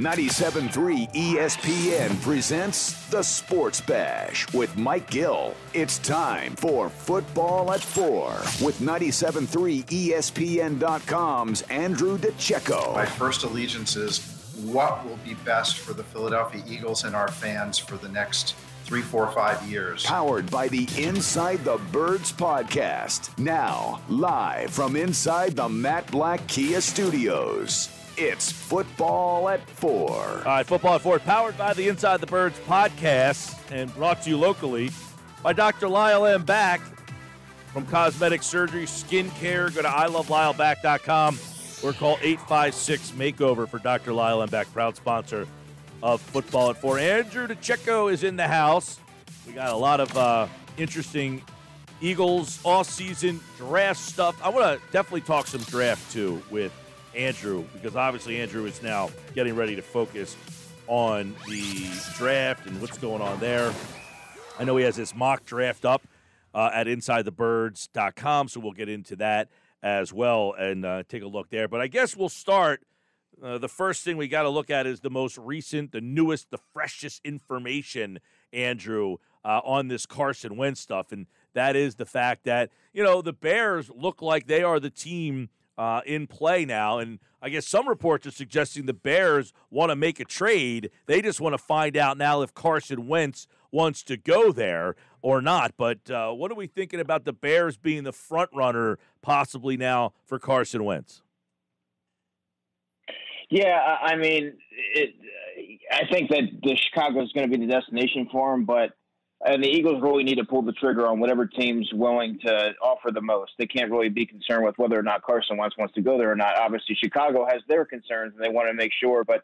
97.3 ESPN presents The Sports Bash with Mike Gill. It's time for Football at 4 with 97.3 ESPN.com's Andrew DiCecco. My first allegiance is what will be best for the Philadelphia Eagles and our fans for the next 3, 4, 5 years. Powered by the Inside the Birds podcast. Now, live from inside the Matt Black Kia Studios. It's Football at 4. All right, Football at 4, powered by the Inside the Birds podcast and brought to you locally by Dr. Lyle M. Back from Cosmetic Surgery, Skin Care. Go to ilovelylback.com or call 856-MAKEOVER for Dr. Lyle M. Back, proud sponsor of Football at 4. Andrew DiCecco is in the house. We got a lot of interesting Eagles off-season draft stuff. I want to definitely talk some draft, too, with Andrew, because obviously Andrew is now getting ready to focus on the draft and what's going on there. I know he has this mock draft up at InsideTheBirds.com, so we'll get into that as well and take a look there. But I guess we'll start. The first thing we got to look at is the most recent, the newest, the freshest information, Andrew, on this Carson Wentz stuff, and that is the fact that, you know, the Bears look like they are the team in play now, and I guess some reports are suggesting the Bears want to make a trade. They just want to find out now if Carson Wentz wants to go there or not. But what are we thinking about the Bears being the front runner possibly now for Carson Wentz? Yeah, I mean, I think that Chicago is going to be the destination for him, but the Eagles really need to pull the trigger on whatever team's willing to offer the most. They can't really be concerned with whether or not Carson Wentz wants to go there or not. Obviously, Chicago has their concerns, and they want to make sure. But,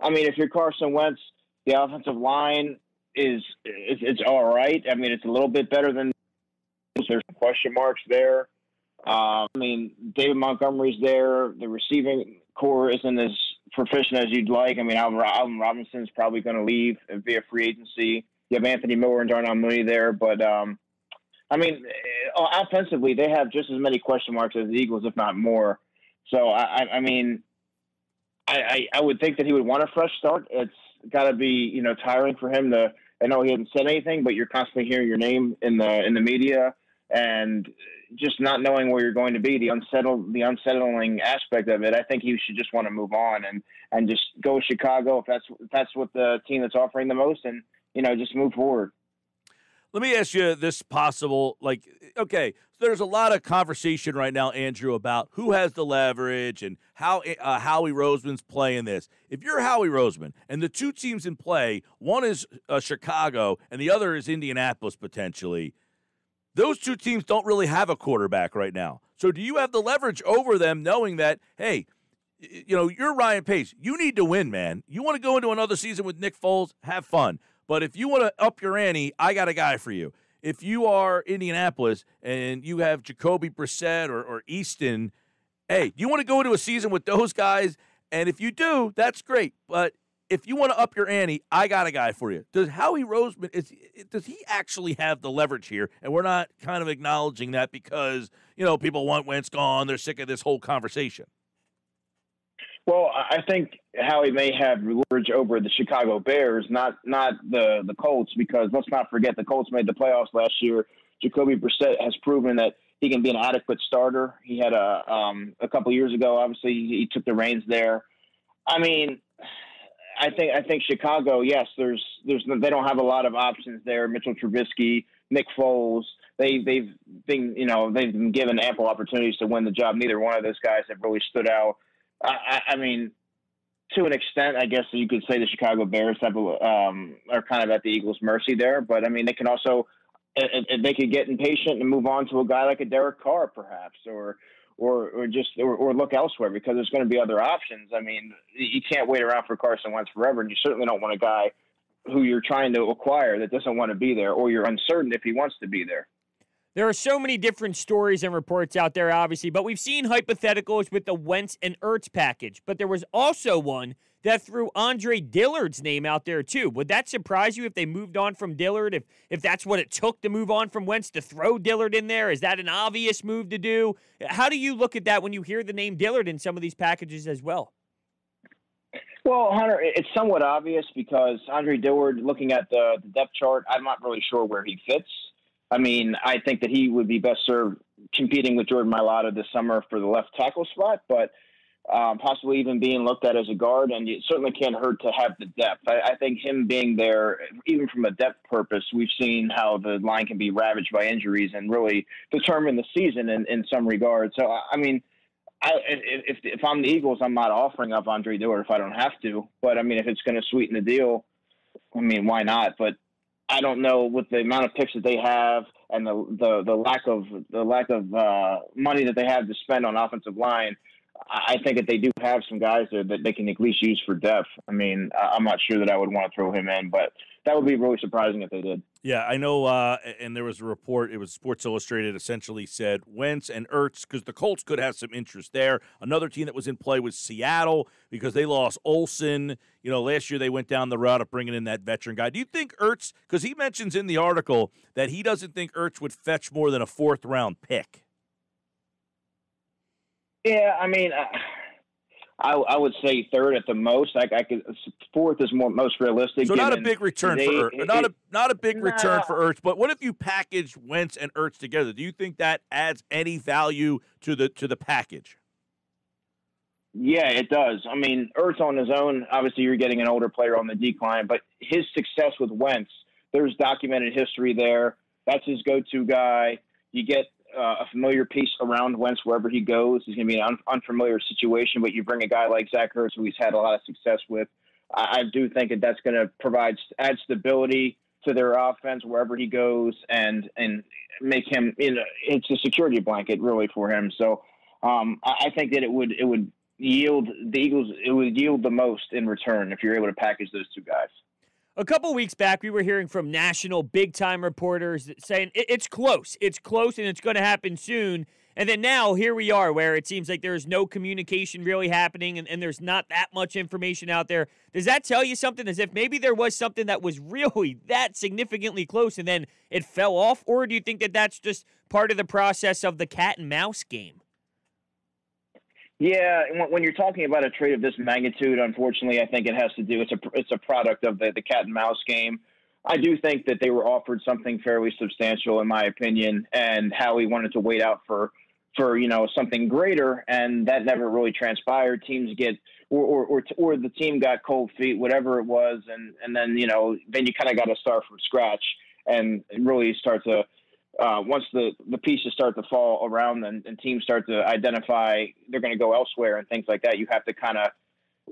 I mean, if you're Carson Wentz, the offensive line it's all right. I mean, it's a little bit better than – there's some question marks there. I mean, David Montgomery's there. The receiving core isn't as proficient as you'd like. I mean, Alvin Robinson's probably going to leave via free agency. You have Anthony Miller and Darnell Mooney there, but I mean, offensively, they have just as many question marks as the Eagles, if not more. So, I mean, I would think that he would want a fresh start. It's got to be, you know, tiring for him to. I know he hasn't said anything, but you're constantly hearing your name in the media and just not knowing where you're going to be. The unsettling aspect of it. I think he should just want to move on and just go with Chicago if that's what the team that's offering the most, and you know, just move forward. Let me ask you this possible, okay, so there's a lot of conversation right now, Andrew, about who has the leverage and how Howie Roseman's playing this. If you're Howie Roseman and the two teams in play, one is Chicago and the other is Indianapolis potentially, those two teams don't really have a quarterback right now. So do you have the leverage over them knowing that, hey, you know, you're Ryan Pace. You need to win, man. You want to go into another season with Nick Foles, have fun. But if you want to up your ante, I got a guy for you. If you are Indianapolis and you have Jacoby Brissett or Easton, hey, you want to go into a season with those guys? And if you do, that's great. But if you want to up your ante, I got a guy for you. Does Howie Roseman, does he actually have the leverage here? And we're not kind of acknowledging that because, you know, people want Wentz gone. They're sick of this whole conversation. Well, I think Howie may have leverage over the Chicago Bears, not the Colts, because let's not forget the Colts made the playoffs last year. Jacoby Brissett has proven that he can be an adequate starter. He had a couple years ago, obviously, he took the reins there. I mean, I think Chicago, yes, they don't have a lot of options there. Mitchell Trubisky, Nick Foles, they've been given ample opportunities to win the job. Neither one of those guys have really stood out. I mean, to an extent, I guess you could say the Chicago Bears are kind of at the Eagles' mercy there. But I mean, they can also they could get impatient and move on to a guy like a Derek Carr, perhaps, or look elsewhere because there's going to be other options. I mean, you can't wait around for Carson Wentz forever, and you certainly don't want a guy who you're trying to acquire that doesn't want to be there, or you're uncertain if he wants to be there. There are so many different stories and reports out there, obviously, but we've seen hypotheticals with the Wentz and Ertz package. But there was also one that threw Andre Dillard's name out there, too. Would that surprise you if they moved on from Dillard, if that's what it took to move on from Wentz, to throw Dillard in there? Is that an obvious move to do? How do you look at that when you hear the name Dillard in some of these packages as well? Well, Hunter, it's somewhat obvious because Andre Dillard, looking at the depth chart, I'm not really sure where he fits. I mean, I think that he would be best served competing with Jordan Mailata this summer for the left tackle spot, but possibly even being looked at as a guard, and it certainly can't hurt to have the depth. I think him being there, even from a depth purpose, we've seen how the line can be ravaged by injuries and really determine the season in some regards. So, I mean, if I'm the Eagles, I'm not offering up Andre Dillard if I don't have to. But I mean, if it's going to sweeten the deal, I mean, why not? But I don't know, with the amount of picks that they have and the lack of money that they have to spend on offensive line, I think that they do have some guys there that they can at least use for depth. I mean, I'm not sure that I would want to throw him in, but that would be really surprising if they did. Yeah, I know, and there was a report, it was Sports Illustrated, essentially said Wentz and Ertz, because the Colts could have some interest there. Another team that was in play was Seattle, because they lost Olsen. You know, last year they went down the route of bringing in that veteran guy. Do you think Ertz, because he mentions in the article that he doesn't think Ertz would fetch more than a fourth-round pick? Yeah, I mean, I would say third at the most. I could, fourth is most realistic. So not a big return for Ertz. Not a big return for Ertz. But what if you package Wentz and Ertz together? Do you think that adds any value to the package? Yeah, it does. I mean, Ertz on his own, obviously you're getting an older player on the decline, but his success with Wentz, there's documented history there. That's his go-to guy. You get a familiar piece around Wentz wherever he goes. He's going to be an unfamiliar situation, but you bring a guy like Zach Ertz, who he's had a lot of success with. I do think that that's going to add stability to their offense wherever he goes, and make him, it's a security blanket really for him. So I think that it would yield the Eagles. It would yield the most in return if you're able to package those two guys. A couple weeks back, we were hearing from national big-time reporters saying it's close, and it's going to happen soon. And then now, here we are, where it seems like there's no communication really happening, and there's not that much information out there. Does that tell you something, as if maybe there was something that was really that significantly close, and then it fell off? Or do you think that that's just part of the process of the cat-and-mouse game? Yeah, when you're talking about a trade of this magnitude, unfortunately, I think it has to do. It's a product of the cat and mouse game. I do think that they were offered something fairly substantial, in my opinion, and Howie wanted to wait out for something greater, and that never really transpired. Teams get or the team got cold feet, whatever it was, and then then you kind of got to start from scratch and really start to. Once the pieces start to fall around and teams start to identify they're going to go elsewhere and things like that, you have to kind of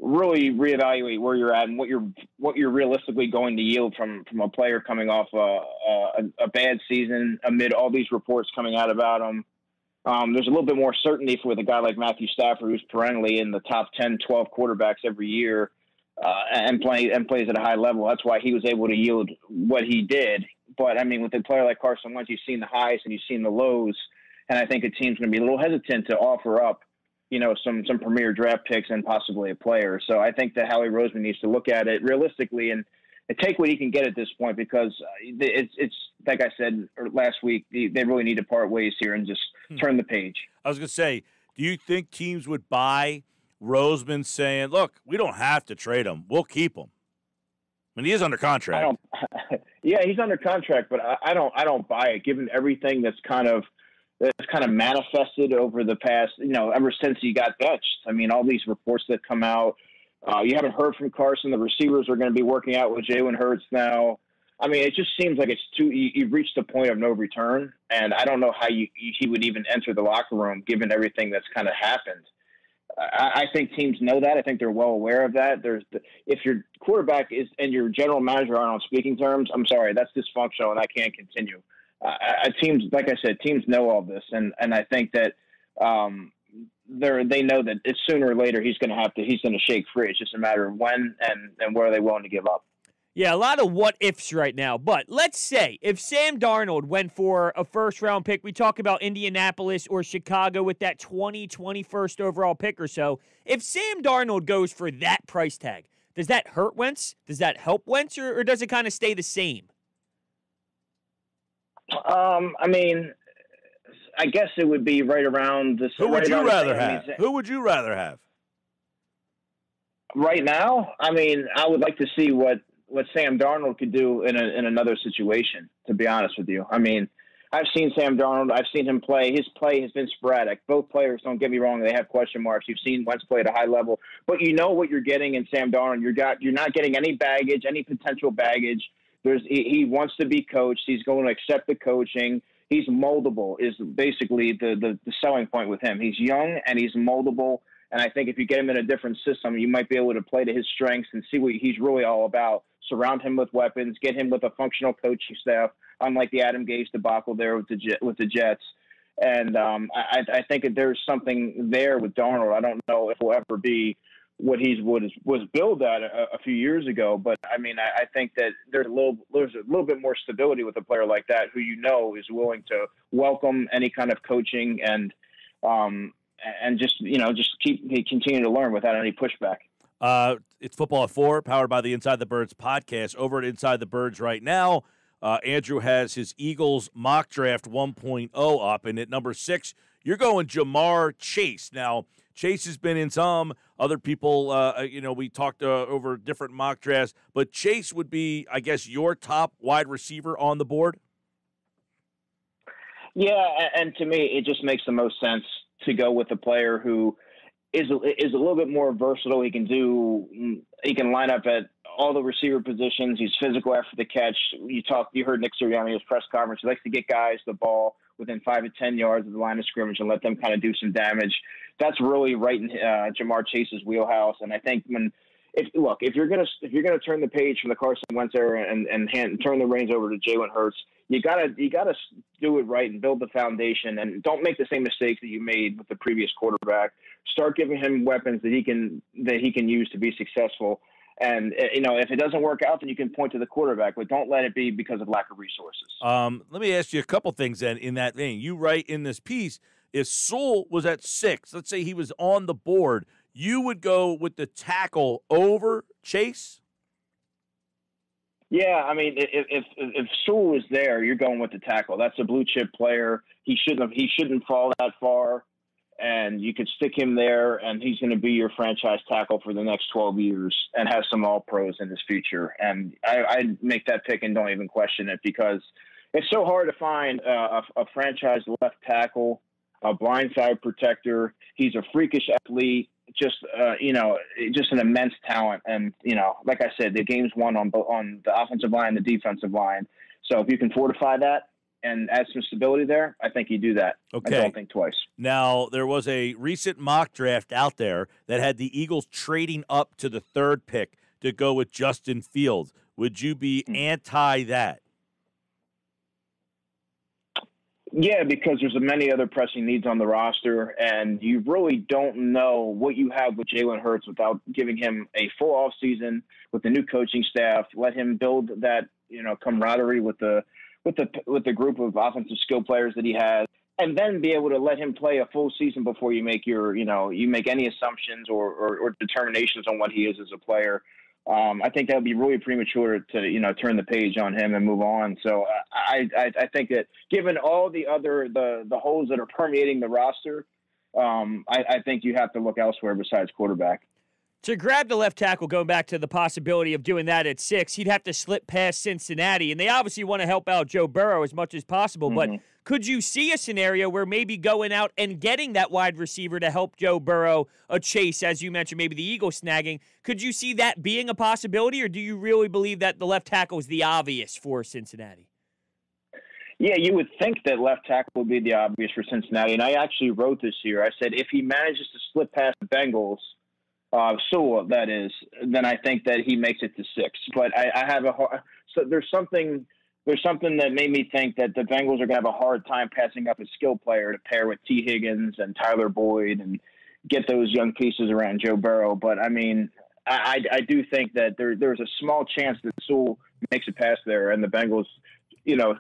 really reevaluate where you're at and what you're realistically going to yield from a player coming off a bad season amid all these reports coming out about him. There's a little bit more certainty with a guy like Matthew Stafford, who's perennially in the top 10, 12 quarterbacks every year and plays at a high level. That's why he was able to yield what he did. But, I mean, with a player like Carson Wentz, you've seen the highs and you've seen the lows, and I think a team's going to be a little hesitant to offer up, some premier draft picks and possibly a player. So I think that Howie Roseman needs to look at it realistically and take what he can get at this point, because it's like I said last week, they really need to part ways here and just turn the page. I was going to say, do you think teams would buy Roseman saying, look, we don't have to trade him, we'll keep him? I mean, he is under contract. Yeah, he's under contract, but I don't buy it, given everything that's kind of manifested over the past, ever since he got benched. I mean, all these reports that come out. You haven't heard from Carson. The receivers are going to be working out with Jalen Hurts now. I mean, it just seems like you've reached a point of no return, and I don't know how he would even enter the locker room, given everything that's kind of happened. I think teams know that. I think they're well aware of that. If your quarterback and your general manager aren't on speaking terms, I'm sorry, that's dysfunctional, and that can't continue. Teams, like I said, teams know all this, and I think that they know that it's sooner or later he's going to shake free. It's just a matter of when and where are they willing to give up. Yeah, a lot of what-ifs right now. But let's say if Sam Darnold went for a first-round pick, we talk about Indianapolis or Chicago with that 21st overall pick or so. If Sam Darnold goes for that price tag, does that hurt Wentz? Does that help Wentz, or does it kind of stay the same? I mean, I guess it would be right around this. Who would you rather have? Who would you rather have? Right now, I mean, I would like to see what Sam Darnold could do in another situation, to be honest with you. I mean, I've seen Sam Darnold. I've seen him play. His play has been sporadic. Both players, don't get me wrong, they have question marks. You've seen Wentz play at a high level, but you know what you're getting in Sam Darnold. You're not getting any baggage, any potential baggage. He wants to be coached. He's going to accept the coaching. He's moldable is basically the selling point with him. He's young and he's moldable. And I think if you get him in a different system, you might be able to play to his strengths and see what he's really all about. Surround him with weapons, get him with a functional coaching staff, unlike the Adam Gase debacle there with the Jets. And I think that there's something there with Darnold. I don't know if he'll ever be what he was billed at a few years ago. But, I mean, I think that there's a little bit more stability with a player like that who is willing to welcome any kind of coaching and just continue to learn without any pushback. It's Football at 4, powered by the Inside the Birds podcast. Over at Inside the Birds right now, Andrew has his Eagles mock draft 1.0 up, and at number 6, you're going Jamar Chase. Now, Chase has been in some. Other people, we talked over different mock drafts, but Chase would be, I guess, your top wide receiver on the board? Yeah, and to me, it just makes the most sense to go with a player who is a little bit more versatile. He can line up at all the receiver positions. He's physical after the catch. You heard Nick Sirianni in his press conference. He likes to get guys the ball within 5 to 10 yards of the line of scrimmage and let them kind of do some damage. That's really right in Jamar Chase's wheelhouse. And I think if you're gonna turn the page from the Carson Wentz era and turn the reins over to Jalen Hurts, you gotta do it right and build the foundation, and don't make the same mistakes that you made with the previous quarterback. Start giving him weapons that he can use to be successful. And if it doesn't work out, then you can point to the quarterback, but don't let it be because of lack of resources. Let me ask you a couple things then in that vein. You write in this piece, if Sewell was at 6, let's say he was on the board, you would go with the tackle over Chase? Yeah, I mean, if Sewell was there, you're going with the tackle. That's a blue chip player. He shouldn't fall that far, and you could stick him there, and he's going to be your franchise tackle for the next 12 years and have some all pros in his future. And I'd make that pick and don't even question it, because it's so hard to find a franchise left tackle, a blindside protector. He's a freakish athlete. Just an immense talent. And, like I said, the game's won on the offensive line and the defensive line. So if you can fortify that and add some stability there, I think you do that. Okay. I don't think twice. Now, there was a recent mock draft out there that had the Eagles trading up to the 3rd pick to go with Justin Fields. Would you be anti that? Yeah, because there's many other pressing needs on the roster, and you really don't know what you have with Jalen Hurts without giving him a full offseason with the new coaching staff. Let him build that, camaraderie with the group of offensive skill players that he has, and then be able to let him play a full season before you make you make any assumptions or determinations on what he is as a player. I think that would be really premature to, turn the page on him and move on. So I think that given all the holes that are permeating the roster, I think you have to look elsewhere besides quarterback. To grab the left tackle, going back to the possibility of doing that at 6, he'd have to slip past Cincinnati, and they obviously want to help out Joe Burrow as much as possible, but could you see a scenario where maybe going out and getting that wide receiver to help Joe Burrow, a Chase, as you mentioned, maybe the Eagles snagging, could you see that being a possibility, or do you really believe that the left tackle is the obvious for Cincinnati? Yeah, you would think that left tackle would be the obvious for Cincinnati, and I actually wrote this here. I said if he manages to slip past the Bengals, Sewell, that is, then I think that he makes it to 6. But I have so there's something that made me think that the Bengals are going to have a hard time passing up a skill player to pair with T. Higgins and Tyler Boyd and get those young pieces around Joe Burrow. But I mean, I do think that there's a small chance that Sewell makes it past there, and the Bengals,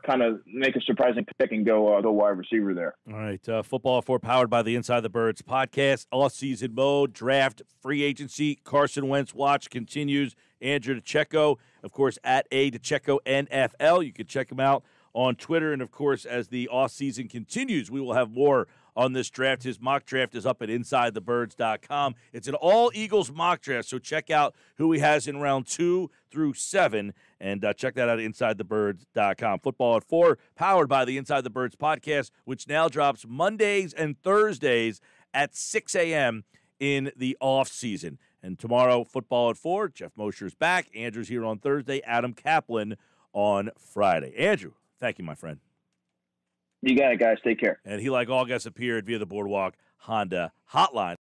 kind of make a surprising pick and go the wide receiver there. All right, Football at 4, powered by the Inside the Birds podcast. All-season mode, draft, free agency, Carson Wentz watch continues. Andrew DiCecco, of course, at DiCecco NFL. You can check him out on Twitter. And, of course, as the off-season continues, we will have more on this draft. His mock draft is up at InsideTheBirds.com. It's an all-Eagles mock draft, so check out who he has in round 2 through 7, and check that out at InsideTheBirds.com. Football at 4, powered by the Inside the Birds podcast, which now drops Mondays and Thursdays at 6 a.m. in the off-season. And tomorrow, Football at 4, Jeff Mosher's back. Andrew's here on Thursday. Adam Kaplan on Friday. Andrew, thank you, my friend. You got it, guys. Take care. And he, like all guests, appeared via the Boardwalk Honda hotline.